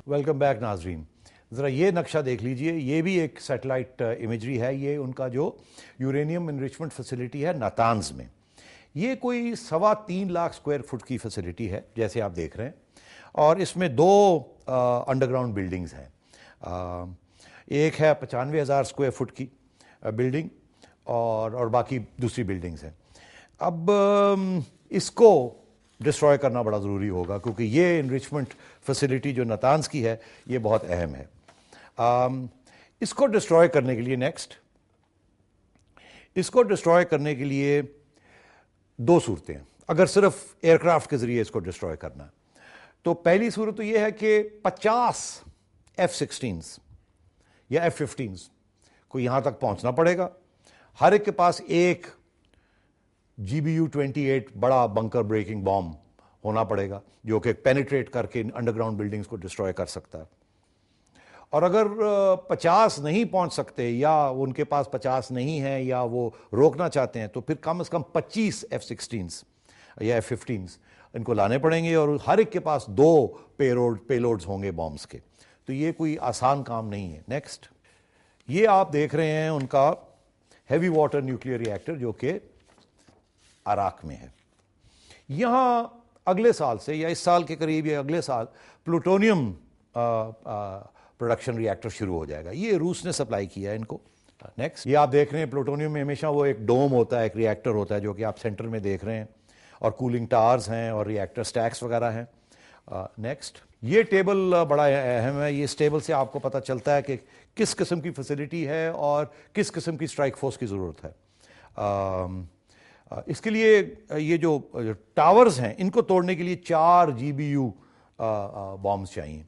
Welcome back नाजरीन। ज़रा ये नक्शा देख लीजिए, ये भी एक सैटेलाइट इमेजरी है। ये उनका जो यूरेनियम इनरिचमेंट फैसिलिटी है नातान्ज में, ये कोई 3.25 लाख स्क्वायर फुट की फैसिलिटी है जैसे आप देख रहे हैं, और इसमें 2 अंडरग्राउंड बिल्डिंग्स हैं। एक है 95,000 स्क्वायर फुट की बिल्डिंग और बाकी दूसरी बिल्डिंग्स हैं। अब इसको डिस्ट्रॉय करना बड़ा ज़रूरी होगा क्योंकि ये इनरिचमेंट फैसिलिटी जो नातान्ज की है ये बहुत अहम है। इसको डिस्ट्रॉय करने के लिए इसको डिस्ट्रॉय करने के लिए 2 सूरतें हैं। अगर सिर्फ एयरक्राफ्ट के ज़रिए इसको डिस्ट्रॉय करना है तो पहली सूरत तो ये है कि 50 F-16s या F-15s को यहाँ तक पहुँचना पड़ेगा। हर एक के पास एक GBU-28 बड़ा बंकर ब्रेकिंग बॉम्ब होना पड़ेगा जो कि पेनिट्रेट करके अंडरग्राउंड बिल्डिंग्स को डिस्ट्रॉय कर सकता है। और अगर 50 नहीं पहुंच सकते या उनके पास 50 नहीं है या वो रोकना चाहते हैं तो फिर कम से कम 25 F-16s या F-15s इनको लाने पड़ेंगे और हर एक के पास 2 पेलोड्स होंगे बॉम्ब्स के। तो ये कोई आसान काम नहीं है। नेक्स्ट, ये आप देख रहे हैं उनका हैवी वाटर न्यूक्लियर रिएक्टर जो कि अराक में है। यहां अगले साल से या इस साल के करीब या अगले साल प्लूटोनियम प्रोडक्शन रिएक्टर शुरू हो जाएगा। ये रूस ने सप्लाई किया है इनको। नेक्स्ट, ये आप देख रहे हैं प्लूटोनियम में हमेशा वो एक डोम होता है, एक रिएक्टर होता है जो कि आप सेंटर में देख रहे हैं, और कूलिंग टावर्स हैं और रिएक्टर स्टैक्स वगैरह हैं। नेक्स्ट, ये टेबल बड़ा अहम है। ये इस टेबल से आपको पता चलता है कि किस किस्म की फैसिलिटी है और किस किस्म की स्ट्राइक फोर्स की ज़रूरत है। इसके लिए ये जो टावर्स हैं इनको तोड़ने के लिए 4 GBU बॉम्ब्स चाहिए,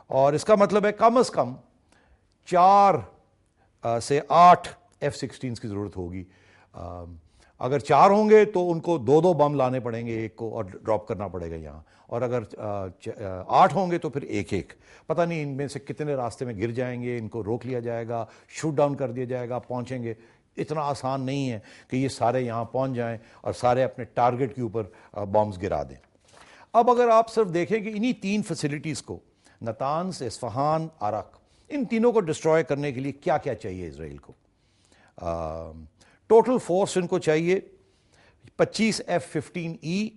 और इसका मतलब है कम से कम 4 से 8 F-16s की ज़रूरत होगी। अगर 4 होंगे तो उनको 2-2 बम लाने पड़ेंगे, एक को और ड्रॉप करना पड़ेगा यहाँ, और अगर 8 होंगे तो फिर एक पता नहीं इनमें से कितने रास्ते में गिर जाएंगे, इनको रोक लिया जाएगा, शूट डाउन कर दिया जाएगा, पहुँचेंगे। इतना आसान नहीं है कि ये सारे यहाँ पहुँच जाएं और सारे अपने टारगेट के ऊपर बॉम्ब्स गिरा दें। अब अगर आप सिर्फ देखें कि इन्हीं 3 फैसिलिटीज़ को, नातान्ज, इस्फहान, अराक, इन तीनों को डिस्ट्रॉय करने के लिए क्या क्या चाहिए इसराइल को। टोटल फोर्स इनको चाहिए 25 F-15E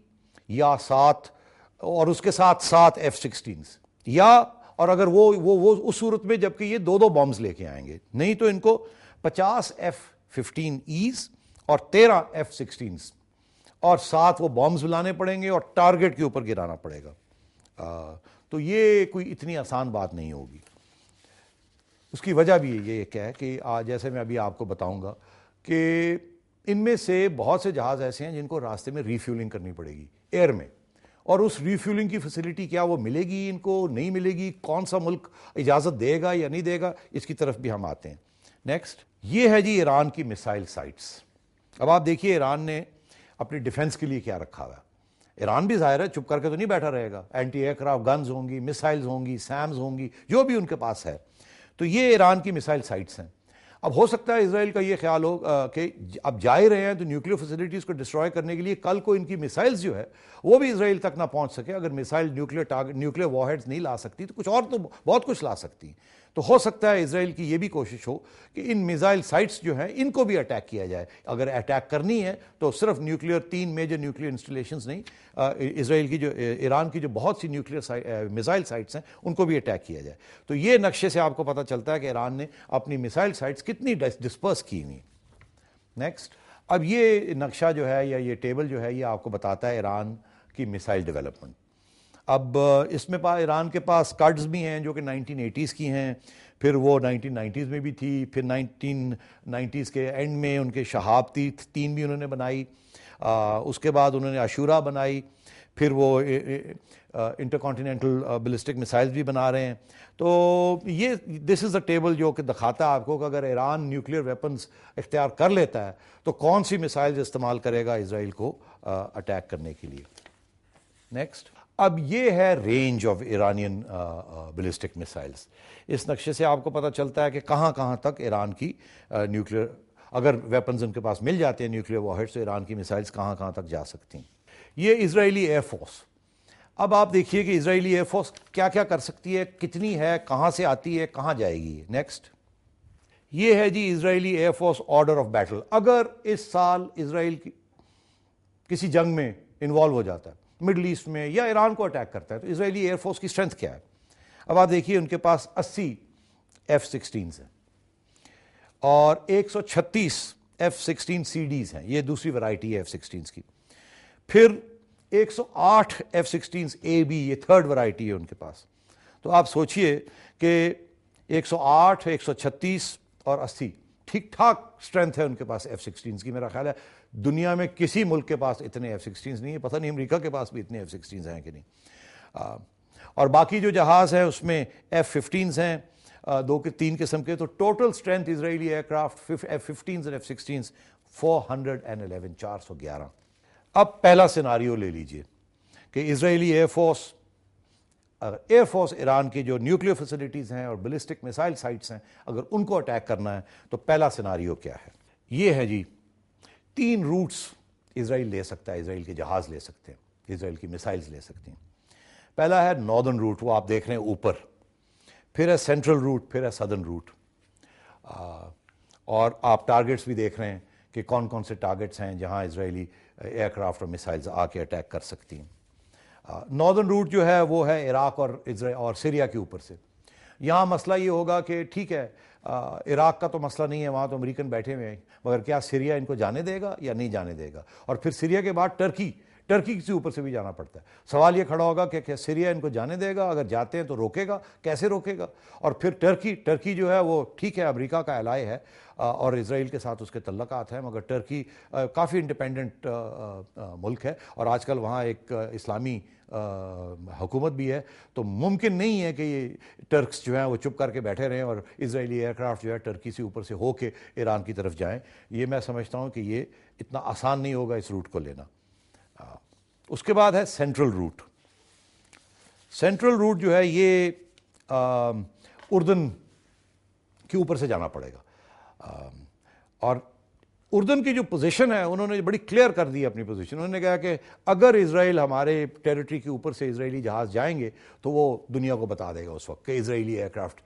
या 7, और उसके साथ 7 F-16s, या और अगर वो उस सूरत में जबकि ये 2-2 बॉम्ब्स लेके आएंगे, नहीं तो इनको 50 F-15Es और 13 F-16s और 7 वो बॉम्ब्स लाने पड़ेंगे और टारगेट के ऊपर गिराना पड़ेगा। तो ये कोई इतनी आसान बात नहीं होगी। उसकी वजह भी ये क्या है कि जैसे मैं अभी आपको बताऊंगा कि इनमें से बहुत से जहाज़ ऐसे हैं जिनको रास्ते में रीफ्यूलिंग करनी पड़ेगी एयर में, और उस रीफ्यूलिंग की फैसिलिटी क्या वो मिलेगी इनको, नहीं मिलेगी, कौन सा मुल्क इजाज़त देगा या नहीं देगा, इसकी तरफ भी हम आते हैं। नेक्स्ट, ये है जी ईरान की मिसाइल साइट्स। अब आप देखिए ईरान ने अपनी डिफेंस के लिए क्या रखा हुआ है। ईरान भी ज़ाहिर है चुप करके तो नहीं बैठा रहेगा। एंटी एयरक्राफ्ट गन्स होंगी, मिसाइल्स होंगी, सैम्स होंगी, जो भी उनके पास है। तो ये ईरान की मिसाइल साइट्स हैं। अब हो सकता है इसराइल का ये ख्याल हो कि अब जा ही रहे हैं तो न्यूक्लियर फैसिलिटीज़ को डिस्ट्रॉय करने के लिए कल को इनकी मिसाइल्स जो है वो भी इसराइल तक ना पहुंच सके। अगर मिसाइल न्यूक्लियर वॉरहेड्स नहीं ला सकती तो कुछ और तो बहुत कुछ ला सकती। तो हो सकता है इसराइल की ये भी कोशिश हो कि इन मिसाइल साइट्स जो हैं इनको भी अटैक किया जाए। अगर अटैक करनी है तो सिर्फ 3 मेजर न्यूक्लियर इंस्टॉलेशंस नहीं, इसराइल की जो ईरान की जो बहुत सी न्यूक्लियर मिसाइल साइट्स हैं उनको भी अटैक किया जाए। तो ये नक्शे से आपको पता चलता है कि ईरान ने अपनी मिसाइल साइट्स कितनी डिस्पर्स की हुई। नेक्स्ट, अब ये नक्शा जो है या ये टेबल जो है ये आपको बताता है ईरान की मिसाइल डेवलपमेंट। अब इसमें ईरान के पास स्कड्स भी हैं जो कि 1980s की हैं, फिर वो 1990s में भी थी, फिर 1990s के एंड में उनके शहाब 3 भी उन्होंने बनाई, उसके बाद उन्होंने अशूरा बनाई, फिर वो इंटरकॉन्टिनेंटल बैलिस्टिक मिसाइल्स भी बना रहे हैं। तो ये दिस इज़ द टेबल जो कि दिखाता है आपको कि अगर ईरान न्यूक्लियर वेपन्स इख्तियार कर लेता है तो कौन सी मिसाइल्स इस्तेमाल करेगा इसराइल को अटैक करने के लिए। नेक्स्ट, अब ये है range of Iranian ballistic missiles. इस नक्शे से आपको पता चलता है कि कहाँ कहाँ तक ईरान की न्यूक्लियर, अगर वेपन्स उनके पास मिल जाते हैं न्यूक्लियर वॉरहेड्स, तो ईरान की मिसाइल्स कहाँ कहाँ तक जा सकती हैं। ये इजरायली एयरफोर्स اب آپ دیکھیے کہ اسرائیلی ایئر فورس کیا کیا کر سکتی ہے، کتنی ہے، کہاں سے آتی ہے، کہاں جائے گی. نیکسٹ، یہ ہے جی Israeli air force order of battle. اگر اس سال اسرائیل کسی جنگ میں انوالو ہو جاتا ہے مڈل ایسٹ میں یا ایران کو اٹیک کرتا ہے تو اسرائیلی ایئر فورس کی اسٹرینتھ کیا ہے؟ اب آپ دیکھیے ان کے پاس 80 F-16 ہیں اور 136 F-16 CDs ہیں، یہ دوسری ورائٹی ہے F-16 کی. پھر 108 F-16 AB، یہ تھرڈ ورائٹی ہے ان کے پاس. تو آپ سوچئے کہ 108 136 اور 80 ٹھیک ٹھاک سٹرینتھ ہے ان کے پاس F-16 کی. میرا خیال ہے دنیا میں کسی ملک کے پاس اتنے F-16 نہیں ہے، پتہ نہیں امریکہ کے پاس بھی اتنے F-16 ہیں کہ نہیں. اور باقی جو جہاز ہیں اس میں F-15 ہیں 3 قسم کے. تو ٹوٹل سٹرینتھ اسرائیلی ایئر کرافٹ F-15 اور F-16 411 411. اب پہلا سیناریو لے لیجئے کہ اسرائیلی ایئر فورس ایران کی جو نیوکلیئر فیسلٹیز ہیں اور بلسٹک میسائل سائٹس ہیں اگر ان کو اٹیک کرنا ہے تو پہلا سیناریو کیا ہے؟ یہ ہے جی 3 روٹس اسرائیل لے سکتا ہے، اسرائیل کے جہاز لے سکتے ہیں، اسرائیل کی میسائلز لے سکتے ہیں. پہلا ہے ناردرن روٹ، وہ آپ دیکھ رہے ہیں اوپر. پھر ہے سینٹرل روٹ، پھر ہے سدرن روٹ. اور آپ ٹارگٹس بھی دیکھ رہے ہیں کہ کون کون سے ٹارگٹس ہیں جہاں اسرائیلی ایئر کرافٹ اور میسائلز آ کے اٹیک کر سکتی ہیں. ناردرن روٹ جو ہے وہ ہے عراق اور سیریا کے اوپر سے. یہاں مسئلہ یہ ہوگا کہ ٹھیک ہے عراق کا تو مسئلہ نہیں ہے، وہاں تو امریکن بیٹھے ہوئے ہیں، مگر کیا سیریا ان کو جانے دے گا یا نہیں جانے دے گا؟ اور پھر سیریا کے بعد ٹرکی کے اوپر سے بھی جانا پڑتا ہے. سوال یہ کھڑا ہوگا کہ کیا سیریا ان کو جانے دے گا؟ اگر جاتے ہیں تو روکے گا، کیسے روکے گا؟ اور پھر ٹرکی جو ہے وہ ٹھیک ہے امریکہ کا الائے ہے اور اسرائیل کے ساتھ اس کے تعلقات ہیں، مگر ٹرکی کافی انڈیپینڈنٹ ملک ہے اور آج کل وہاں ایک اسلامی حکومت بھی ہے. تو ممکن نہیں ہے کہ یہ ٹرکس جو ہیں وہ چپ کر کے بیٹھے رہیں اور اسرائیلی ایئر کرافٹ جو ہے ٹرکی سے اوپر سے ہو کے ایران کی طرف جائیں. یہ میں سمجھتا ہوں کہ یہ اتنا آسان نہیں ہوگا اس روٹ کو لینا. اس کے بعد ہے سینٹرل روٹ. سینٹرل روٹ جو ہے یہ اردن کے اوپر سے جانا پڑے گا. اور اردن کی جو پوزیشن ہے انہوں نے بڑی کلیئر کر دی اپنی پوزیشن. انہوں نے کہا کہ اگر اسرائیل ہمارے ٹیریٹری کے اوپر سے اسرائیلی جہاز جائیں گے تو وہ دنیا کو بتا دے گا اس وقت کہ اسرائیلی ایئر کرافٹ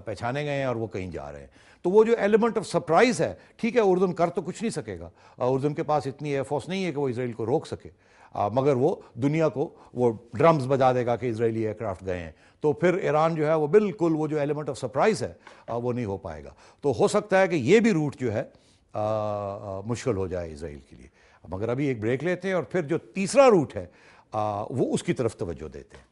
پہچانے گئے ہیں اور وہ کہیں جا رہے ہیں. تو وہ جو ایلیمنٹ آف سرپرائز ہے، ٹھیک ہے اردن کر تو کچھ نہیں سکے گا، اردن کے پاس اتنی ایئر فورس نہیں ہے کہ وہ اسرائیل کو روک سکے، مگر وہ دنیا کو وہ ڈرمز بجا دے گا کہ اسرائیلی ایئر کرافٹ گئے ہیں. تو پھر ایران جو ہے وہ بالکل وہ جو ایلیمنٹ آف سرپرائز ہے وہ نہیں ہو پائے گا. تو ہو سکتا ہے کہ یہ بھی روٹ جو ہے مشکل ہو جائے اسرائیل کے لیے. مگر ابھی ایک بریک لیتے ہیں اور پھر جو تیسرا روٹ ہے وہ اس کی طرف توجہ دیتے ہیں.